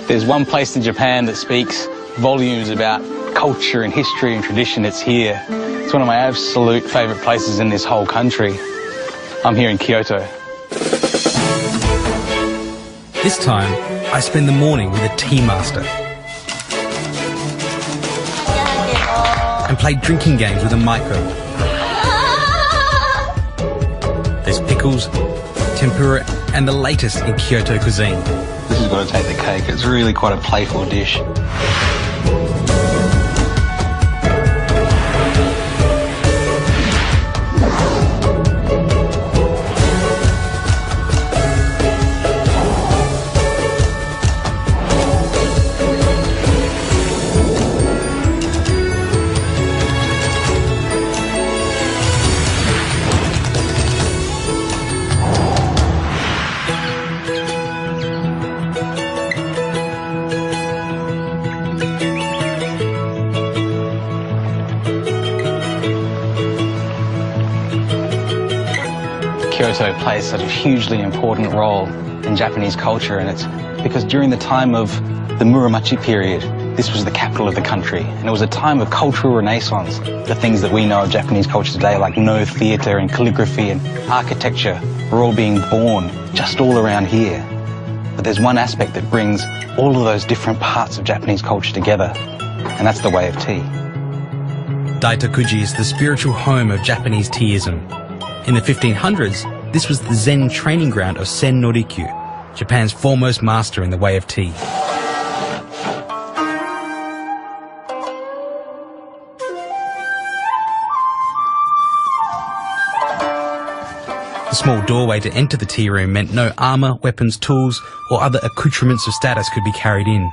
There's one place in Japan that speaks volumes about culture and history and tradition. It's here. It's one of my absolute favourite places in this whole country. I'm here in Kyoto. This time, I spend the morning with a tea master and play drinking games with a maiko. There's pickles, tempura, and the latest in Kyoto cuisine. This has got to take the cake. It's really quite a playful dish. Kyoto plays such a hugely important role in Japanese culture, and it's because during the time of the Muromachi period, this was the capital of the country, and it was a time of cultural renaissance. The things that we know of Japanese culture today, like Noh theatre and calligraphy and architecture, were all being born just all around here. But there's one aspect that brings all of those different parts of Japanese culture together, and that's the way of tea. Daitokuji is the spiritual home of Japanese teaism. In the 1500s, this was the Zen training ground of Sen no Rikyu, Japan's foremost master in the way of tea. The small doorway to enter the tea room meant no armour, weapons, tools, or other accoutrements of status could be carried in.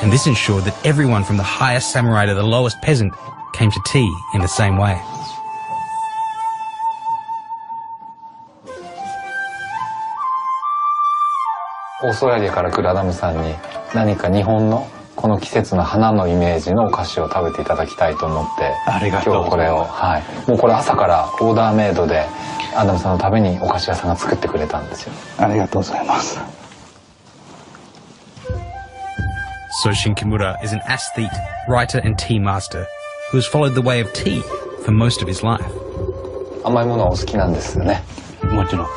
And this ensured that everyone from the highest samurai to the lowest peasant came to tea in the same way.オーストラリアから来るアダムさんに何か日本のこの季節の花のイメージのお菓子を食べていただきたいと思って今日これを、もうこれ朝からオーダーメイドでアダムさんのためにお菓子屋さんが作ってくれたんですよ。ありがとうございます。Soshin Kimura is an aesthete, writer and tea master who has followed the way of tea for most of his life. 甘いものはお好きなんですよね。もちろん。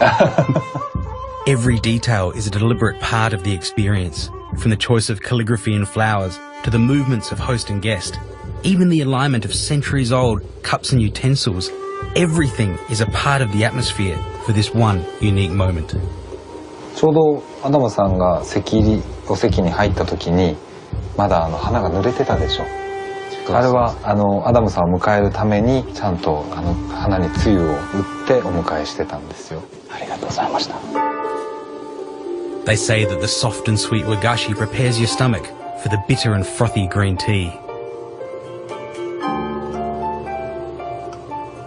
Every detail is a deliberate part of the experience, from the choice of calligraphy and flowers to the movements of host and guest. Even the alignment of centuries-old cups and utensils, everything is a part of the atmosphere for this one unique moment. ちょうどアダムさんがお席に入った時にまだ花が濡れてたでしょ。あれはアダムさんを迎えるためにちゃんと花につゆを打ってお迎えしてたんですよ。ありがとうございました。They say that the soft and sweet wagashi prepares your stomach for the bitter and frothy green tea.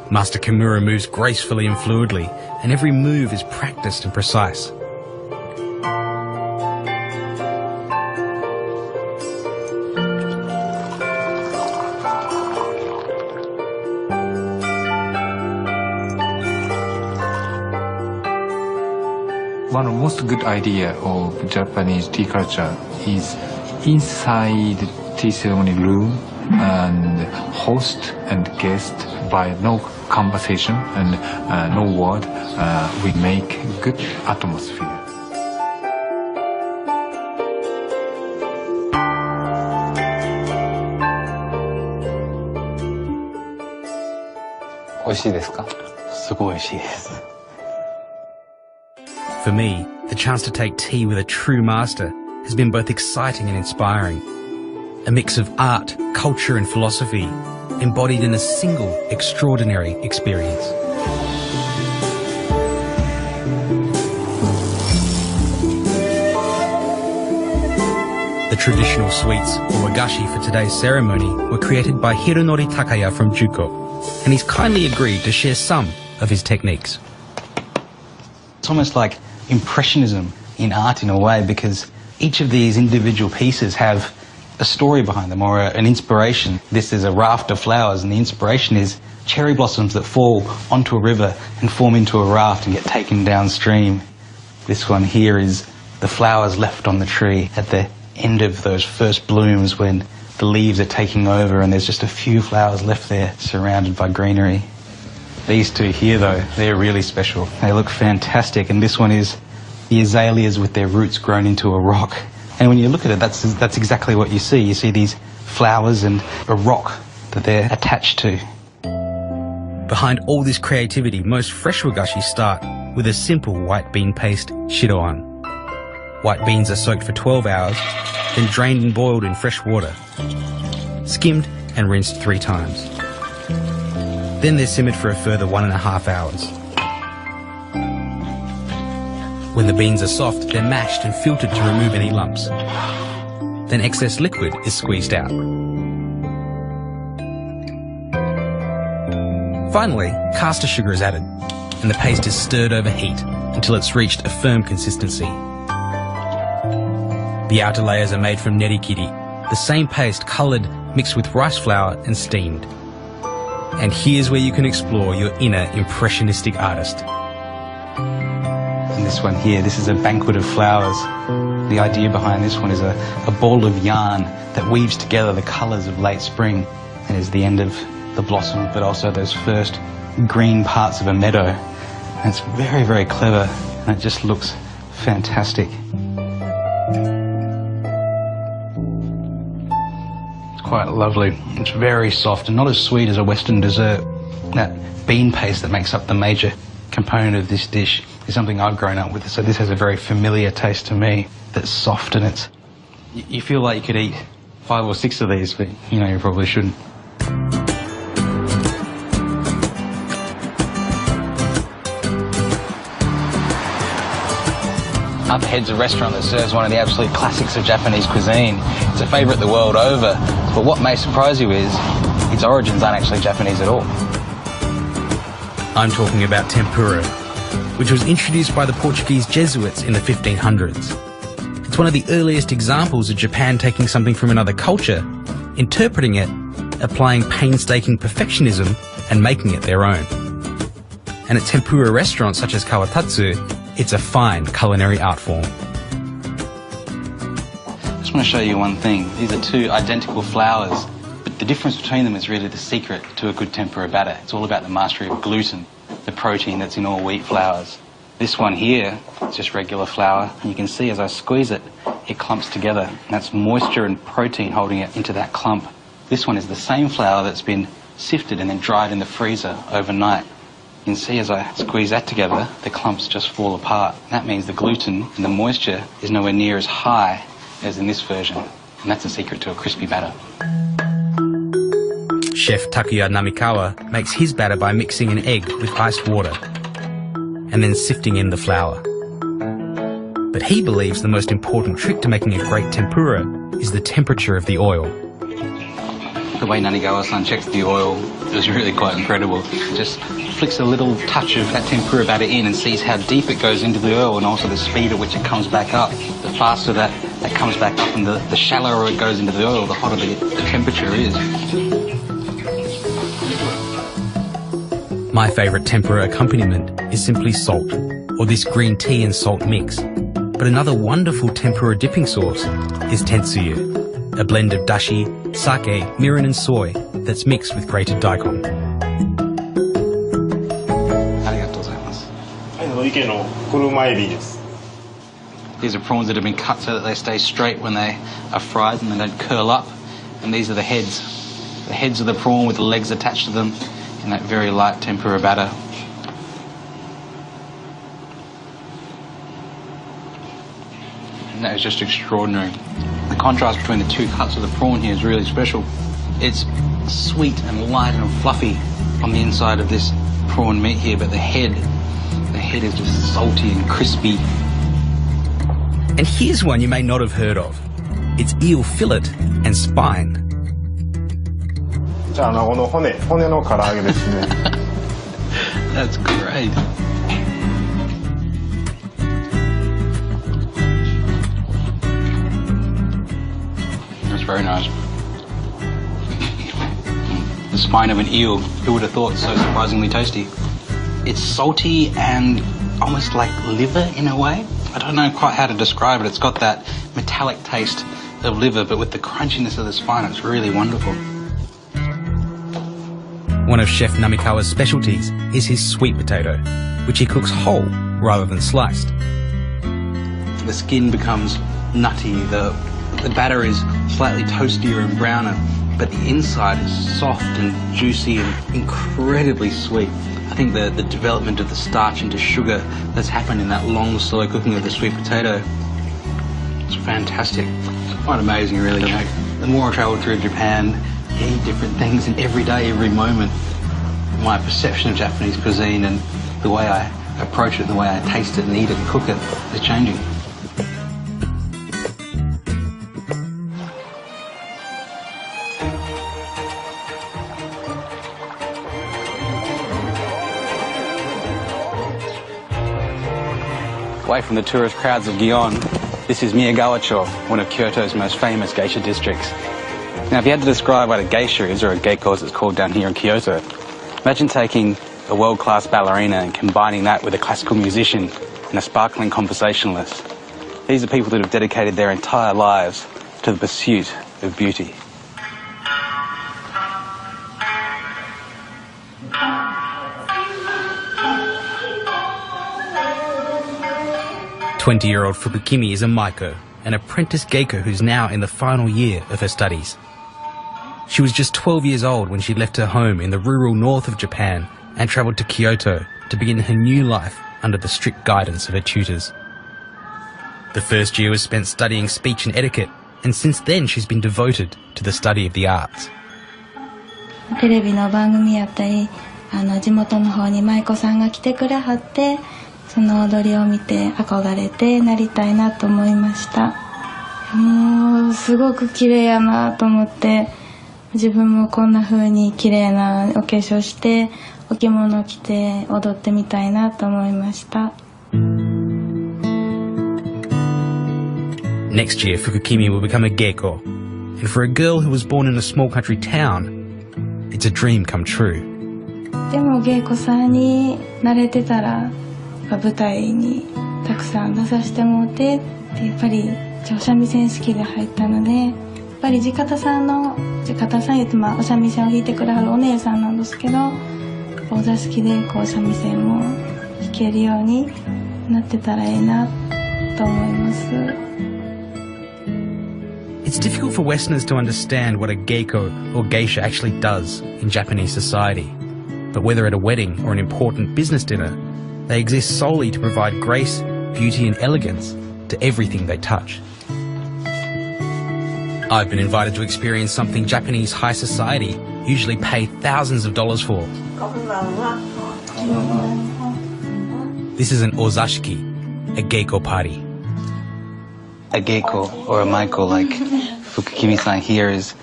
Master Kimura moves gracefully and fluidly, and every move is practiced and precise. One of the most good idea of Japanese tea culture is inside tea ceremony room and host and guest by no conversation and no word we make good atmosphere. For me, the chance to take tea with a true master has been both exciting and inspiring. A mix of art, culture and philosophy embodied in a single extraordinary experience. The traditional sweets, or wagashi, for today's ceremony were created by Hironori Takaya from Juko, and he's kindly agreed to share some of his techniques. It's almost like impressionism in art in a way, because each of these individual pieces have a story behind them or an inspiration. This is a raft of flowers, and the inspiration is cherry blossoms that fall onto a river and form into a raft and get taken downstream. This one here is the flowers left on the tree at the end of those first blooms when the leaves are taking over and there's just a few flowers left there surrounded by greenery. These two here though, they're really special. They look fantastic, and this one is the azaleas with their roots grown into a rock. And when you look at it, that's exactly what you see. You see these flowers and a rock that they're attached to. Behind all this creativity, most fresh wagashi start with a simple white bean paste shiroan. White beans are soaked for 12 hours, then drained and boiled in fresh water, skimmed and rinsed 3 times. Then they're simmered for a further 1.5 hours. When the beans are soft, they're mashed and filtered to remove any lumps. Then excess liquid is squeezed out. Finally, caster sugar is added, and the paste is stirred over heat until it's reached a firm consistency. The outer layers are made from nerikiri, the same paste coloured, mixed with rice flour and steamed. And here's where you can explore your inner impressionistic artist. And this one here, this is a banquet of flowers. The idea behind this one is a ball of yarn that weaves together the colours of late spring. It is the end of the blossom, but also those first green parts of a meadow. And it's very, very clever, and it just looks fantastic. It's quite lovely. It's very soft and not as sweet as a Western dessert. That bean paste that makes up the major component of this dish is something I've grown up with, so this has a very familiar taste to me. That's soft, and it's... You feel like you could eat 5 or 6 of these, but you know you probably shouldn't. Up ahead's a restaurant that serves one of the absolute classics of Japanese cuisine. It's a favourite the world over, but what may surprise you is its origins aren't actually Japanese at all. I'm talking about tempura, which was introduced by the Portuguese Jesuits in the 1500s. It's one of the earliest examples of Japan taking something from another culture, interpreting it, applying painstaking perfectionism, and making it their own. And at tempura restaurants such as Kawatatsu, it's a fine culinary art form. I just want to show you one thing. These are 2 identical flowers, but the difference between them is really the secret to a good tempura batter. It's all about the mastery of gluten, the protein that's in all wheat flours. This one here is just regular flour, and you can see as I squeeze it, it clumps together. And that's moisture and protein holding it into that clump. This one is the same flour that's been sifted and then dried in the freezer overnight. You can see as I squeeze that together, the clumps just fall apart. That means the gluten and the moisture is nowhere near as high as in this version. And that's the secret to a crispy batter. Chef Takuya Namikawa makes his batter by mixing an egg with iced water and then sifting in the flour. But he believes the most important trick to making a great tempura is the temperature of the oil. The way Nanigawa-san checks the oil is really quite incredible. Just flicks a little touch of that tempura batter in and sees how deep it goes into the oil, and also the speed at which it comes back up. The faster that comes back up and the shallower it goes into the oil, the hotter the temperature is. My favourite tempura accompaniment is simply salt, or this green tea and salt mix. But another wonderful tempura dipping sauce is tentsuyu, a blend of dashi, sake, mirin and soy that's mixed with grated daikon. These are prawns that have been cut so that they stay straight when they are fried and they don't curl up. And these are the heads. The heads of the prawn with the legs attached to them in that very light tempura batter. And that is just extraordinary. The contrast between the 2 cuts of the prawn here is really special. It's sweet and light and fluffy on the inside of this prawn meat here, but the head is just salty and crispy. And here's one you may not have heard of. It's eel fillet and spine. That's great. That's very nice. The spine of an eel, who would have thought, so surprisingly tasty. It's salty and almost like liver in a way. I don't know quite how to describe it. It's got that metallic taste of liver, but with the crunchiness of the spine, it's really wonderful. One of Chef Namikawa's specialties is his sweet potato, which he cooks whole rather than sliced. The skin becomes nutty, the batter is slightly toastier and browner, but the inside is soft and juicy and incredibly sweet. I think the development of the starch into sugar that's happened in that long slow cooking of the sweet potato, it's fantastic. Quite amazing, really. You know, the more I travel through Japan, eat different things, and every day, every moment, my perception of Japanese cuisine and the way I approach it, the way I taste it and eat it and cook it is changing. Away from the tourist crowds of Gion, this is Miyagawa-cho, one of Kyoto's most famous geisha districts. Now, if you had to describe what a geisha is, or a geiko as it's called down here in Kyoto, imagine taking a world-class ballerina and combining that with a classical musician and a sparkling conversationalist. These are people that have dedicated their entire lives to the pursuit of beauty. "20-year-old Fukukimi is a maiko, an apprentice geiko who's now in the final year of her studies. She was just 12 years old when she left her home in the rural north of Japan and travelled to Kyoto to begin her new life under the strict guidance of her tutors. The first year was spent studying speech and etiquette, and since then she's been devoted to the study of the arts. テレビの番組やったり、地元の方に舞妓さんが来てくれはって、その踊りを見て憧れてなりたいなと思いました。もうすごく綺麗やなと思って、自分もこんな風に綺麗なお化粧してお着物を着て踊ってみたいなと思いました。 Next year, Fukukimi will become a geiko, and for a girl who was born in a small country town, it's a dream come true. でも芸妓さんに慣れてたら舞台にたくさん出させてもらってやっぱりお三味線好きで入ったのでやっぱり地方さん言って、お三味線を弾いてくれはるお姉さんなんですけどお座敷でお三味線も弾けるようになってたらいいなと思います。 It's difficult for Westerners to understand what a geiko or geisha actually does in Japanese society. But whether at a wedding or an important business dinner, they exist solely to provide grace, beauty and elegance to everything they touch. I've been invited to experience something Japanese high society usually pay thousands of dollars for. This is an ozashiki, a geiko party. A geiko, or a maiko, like Fukukimi-san here, is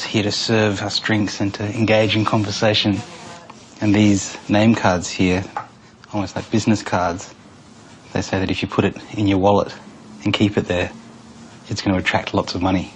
here to serve us drinks and to engage in conversation. And these name cards here, almost like business cards, they say that if you put it in your wallet and keep it there, it's going to attract lots of money.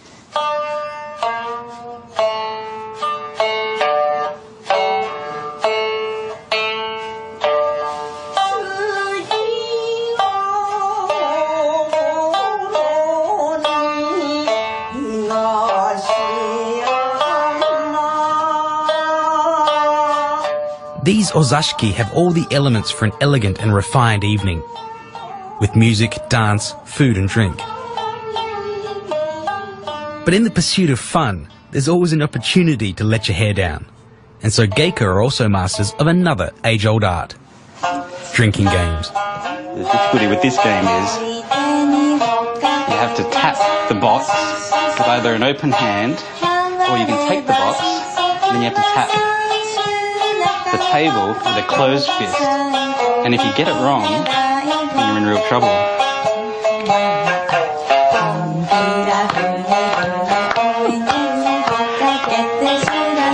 These ozashiki have all the elements for an elegant and refined evening, with music, dance, food and drink. But in the pursuit of fun, there's always an opportunity to let your hair down. And so geiko are also masters of another age-old art, drinking games. The difficulty with this game is you have to tap the box with either an open hand, or you can take the box and then you have to tap the table with a closed fist, and if you get it wrong, then you're in real trouble.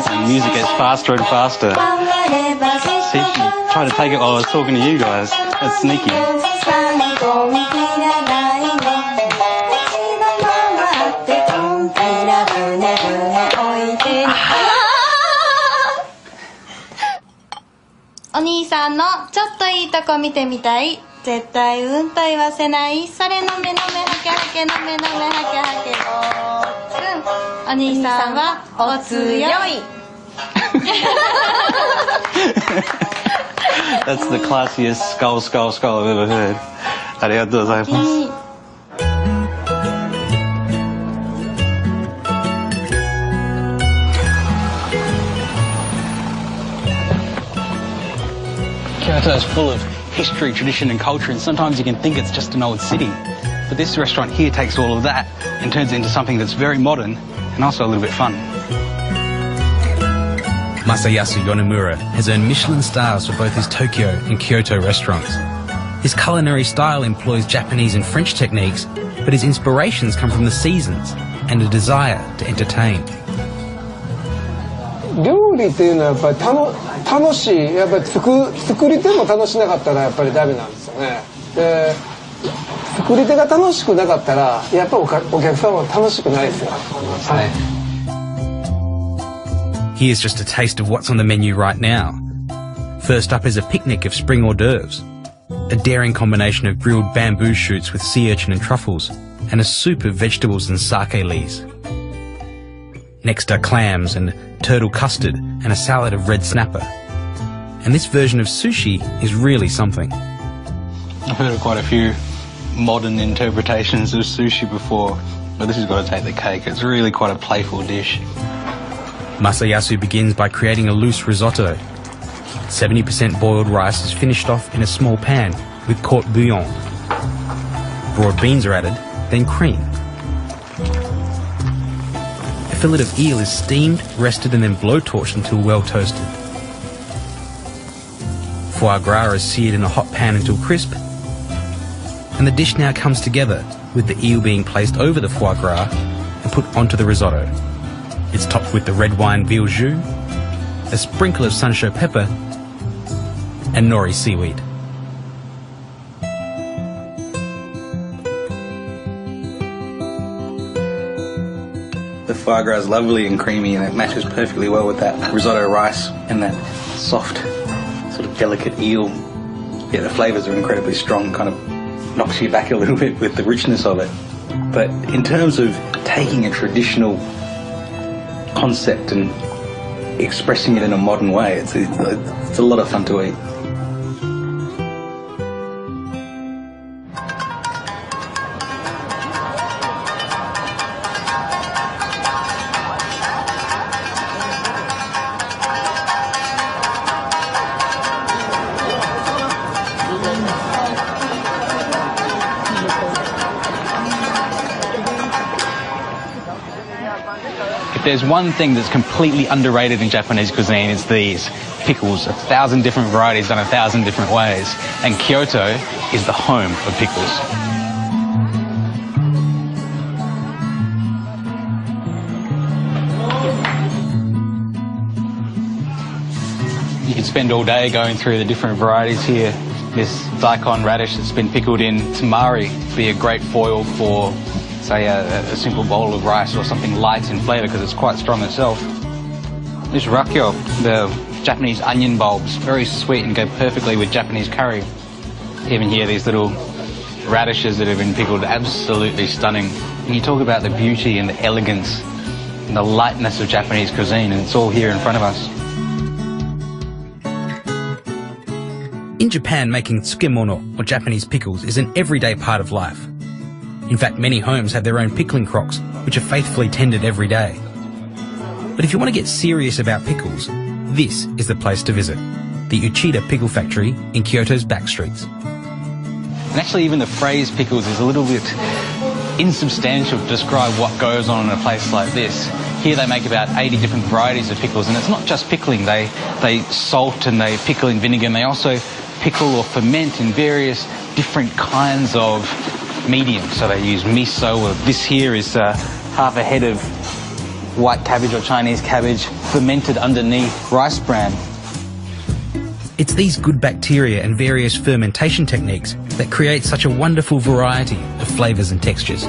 And the music gets faster and faster. See, she tried to take it while I was talking to you guys. That's sneaky. お兄さんのちょっといいとこ見てみたい。絶対うんと言わせない。それのめのめはけはけのめのめはけはけお兄さんはお強い。That's the classiest skull I've ever heard. ありがとうございます。Kyoto is full of history, tradition and culture, and sometimes you can think it's just an old city. But this restaurant here takes all of that and turns it into something that's very modern and also a little bit fun. Masayasu Yonemura has earned Michelin stars for both his Tokyo and Kyoto restaurants. His culinary style employs Japanese and French techniques, but his inspirations come from the seasons and a desire to entertain. 料理っていうのはやっぱり楽しい、やっぱり作り手も楽しなかったらやっぱりダメなんですよね。で、作り手が楽しくなかったらやっぱりお客さんは楽しくないですよ。はい。Here's just a taste of what's on the menu right now. First up is a picnic of spring hors d'oeuvres, a daring combination of grilled bamboo shoots with sea urchin and truffles, and a soup of vegetables and sake leaves. Next are clams and turtle custard and a salad of red snapper. And this version of sushi is really something. I've heard of quite a few modern interpretations of sushi before, but this has got to take the cake. It's really quite a playful dish. Masayasu begins by creating a loose risotto. 70% boiled rice is finished off in a small pan with court bouillon. Broad beans are added, then cream. A fillet of eel is steamed, rested and then blowtorched until well toasted. Foie gras is seared in a hot pan until crisp. And the dish now comes together, with the eel being placed over the foie gras and put onto the risotto. It's topped with the red wine veal jus, a sprinkle of sansho pepper, and nori seaweed. The foie gras is lovely and creamy, and it matches perfectly well with that risotto rice and that soft, sort of delicate eel. Yeah, the flavours are incredibly strong, kind of knocks you back a little bit with the richness of it. But in terms of taking a traditional concept and expressing it in a modern way, it's a lot of fun to eat. If there's one thing that's completely underrated in Japanese cuisine, it's these pickles. 1,000 different varieties done 1,000 different ways. And Kyoto is the home of pickles. You can spend all day going through the different varieties here. This daikon radish that's been pickled in tamari would be a great foil for, say, a simple bowl of rice or something light in flavour because it's quite strong itself. This rakkyo, the Japanese onion bulbs, very sweet and go perfectly with Japanese curry. Even here, these little radishes that have been pickled, absolutely stunning. And you talk about the beauty and the elegance and the lightness of Japanese cuisine, and it's all here in front of us. In Japan, making tsukemono, or Japanese pickles, is an everyday part of life. In fact, many homes have their own pickling crocks, which are faithfully tended every day. But if you want to get serious about pickles, this is the place to visit, the Uchida Pickle Factory in Kyoto's back streets. And actually, even the phrase pickles is a little bit insubstantial to describe what goes on in a place like this. Here they make about 80 different varieties of pickles, and it's not just pickling. They salt and they pickle in vinegar, and they also pickle or ferment in various different kinds of medium. So they use miso, or this here is half a head of white cabbage or Chinese cabbage fermented underneath rice bran. It's these good bacteria and various fermentation techniques that create such a wonderful variety of flavours and textures.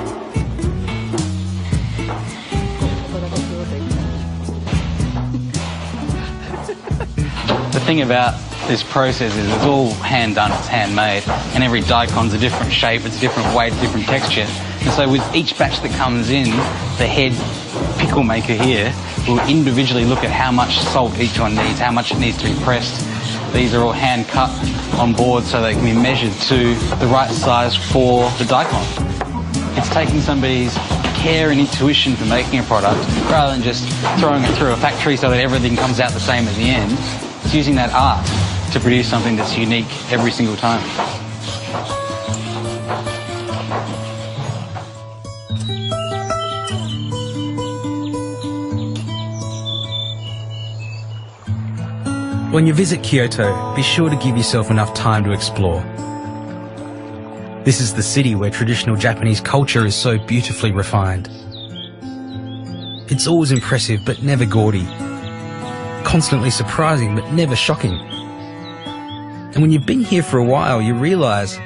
The thing about this process is it's all hand done, it's handmade, and every daikon's a different shape, it's a different weight, different texture. And so with each batch that comes in, the head pickle maker here will individually look at how much salt each one needs, how much it needs to be pressed. These are all hand cut on board so they can be measured to the right size for the daikon. It's taking somebody's care and intuition for making a product rather than just throwing it through a factory so that everything comes out the same at the end. It's using that art to produce something that's unique every single time. When you visit Kyoto, be sure to give yourself enough time to explore. This is the city where traditional Japanese culture is so beautifully refined. It's always impressive but never gaudy. Constantly surprising but never shocking. And when you've been here for a while, you realise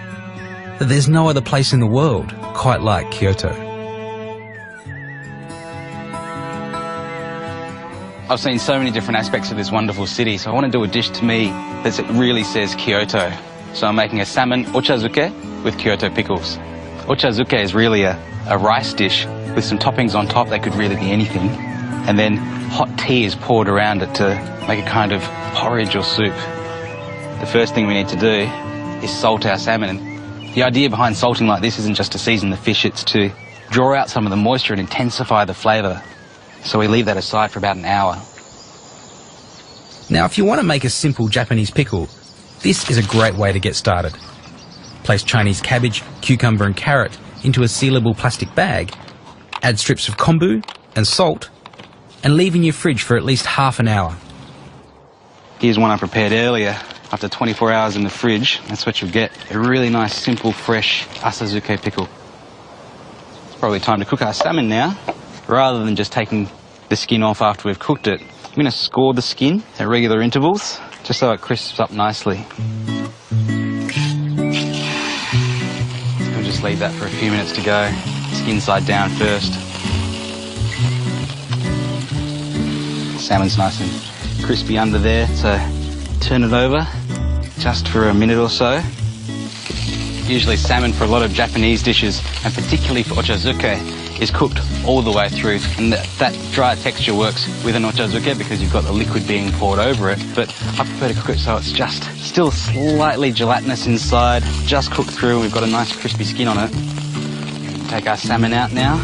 that there's no other place in the world quite like Kyoto. I've seen so many different aspects of this wonderful city, so I want to do a dish to me that really says Kyoto. So I'm making a salmon ochazuke with Kyoto pickles. Ochazuke is really a rice dish with some toppings on top that could really be anything. And then hot tea is poured around it to make a kind of porridge or soup. The first thing we need to do is salt our salmon. And the idea behind salting like this isn't just to season the fish, it's to draw out some of the moisture and intensify the flavour. So we leave that aside for about an hour. Now, if you want to make a simple Japanese pickle, this is a great way to get started. Place Chinese cabbage, cucumber and carrot into a sealable plastic bag, add strips of kombu and salt, and leave in your fridge for at least half an hour. Here's one I prepared earlier. After 24 hours in the fridge, that's what you'll get. A really nice, simple, fresh asazuke pickle. It's probably time to cook our salmon now. Rather than just taking the skin off after we've cooked it, I'm going to score the skin at regular intervals, just so it crisps up nicely. We'll just leave that for a few minutes to go. Skin side down first. Salmon's nice and crispy under there, so turn it over just for a minute or so. Usually salmon for a lot of Japanese dishes, and particularly for ochazuke, is cooked all the way through, and that dry texture works with an ochazuke because you've got the liquid being poured over it. But I prefer to cook it so it's just still slightly gelatinous inside, just cooked through, and we've got a nice crispy skin on it. Take our salmon out now.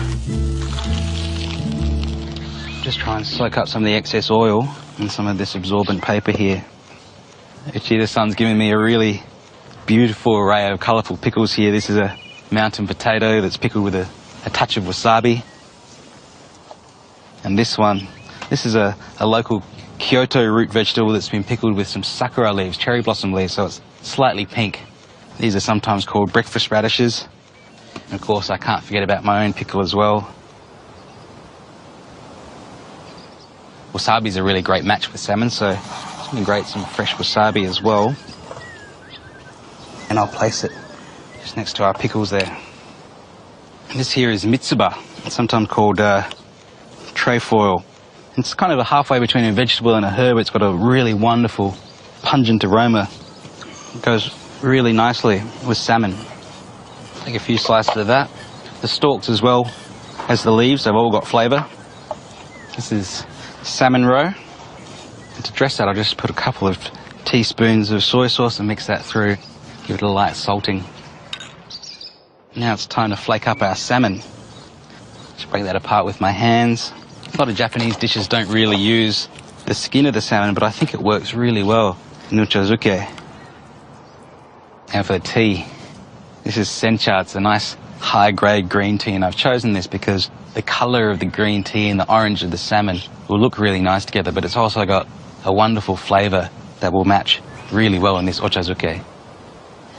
Just try and soak up some of the excess oil and some of this absorbent paper here. Uchida-san's giving me a really beautiful array of colourful pickles here. This is a mountain potato that's pickled with a touch of wasabi. And this one, this is a local Kyoto root vegetable that's been pickled with some sakura leaves, cherry blossom leaves, so it's slightly pink. These are sometimes called breakfast radishes. And of course I can't forget about my own pickle as well. Wasabi's a really great match with salmon, so it's going to grate some fresh wasabi as well. And I'll place it just next to our pickles there. And this here is mitsuba. It's sometimes called trefoil. It's kind of a halfway between a vegetable and a herb. It's got a really wonderful, pungent aroma. It goes really nicely with salmon. Take a few slices of that. The stalks as well as the leaves, they've all got flavour. This is salmon roe. And to dress that, I'll just put a couple of teaspoons of soy sauce and mix that through. Give it a light salting. Now it's time to flake up our salmon. Just break that apart with my hands. A lot of Japanese dishes don't really use the skin of the salmon, but I think it works really well in ochazuke. Now for the tea. This is sencha. It's a nice high-grade green tea, and I've chosen this because the colour of the green tea and the orange of the salmon will look really nice together, but it's also got a wonderful flavour that will match really well in this ochazuke.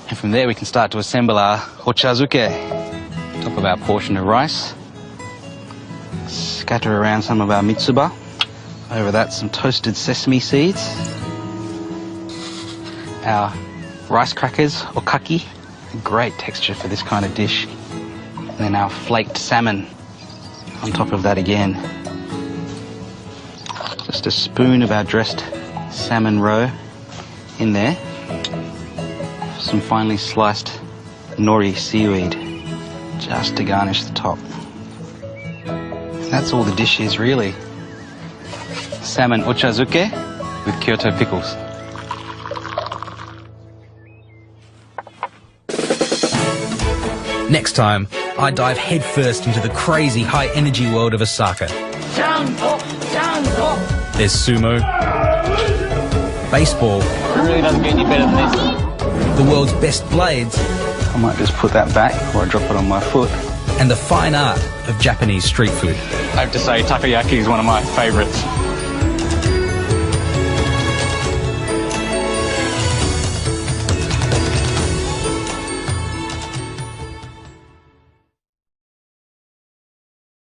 And from there we can start to assemble our ochazuke. Top of our portion of rice. Scatter around some of our mitsuba. Over that some toasted sesame seeds. Our rice crackers, or kaki. Great texture for this kind of dish. And then our flaked salmon on top of that again. Just a spoon of our dressed salmon roe. in there. Some finely sliced nori seaweed just to garnish the top. And that's all the dish is really. Salmon ochazuke with Kyoto pickles. Next time, I dive headfirst into the crazy high-energy world of Osaka. There's sumo, baseball, It really doesn't get any better than this. the world's best blades, I might just put that back or I drop it on my foot. and the fine art of Japanese street food. I have to say, takoyaki is one of my favourites.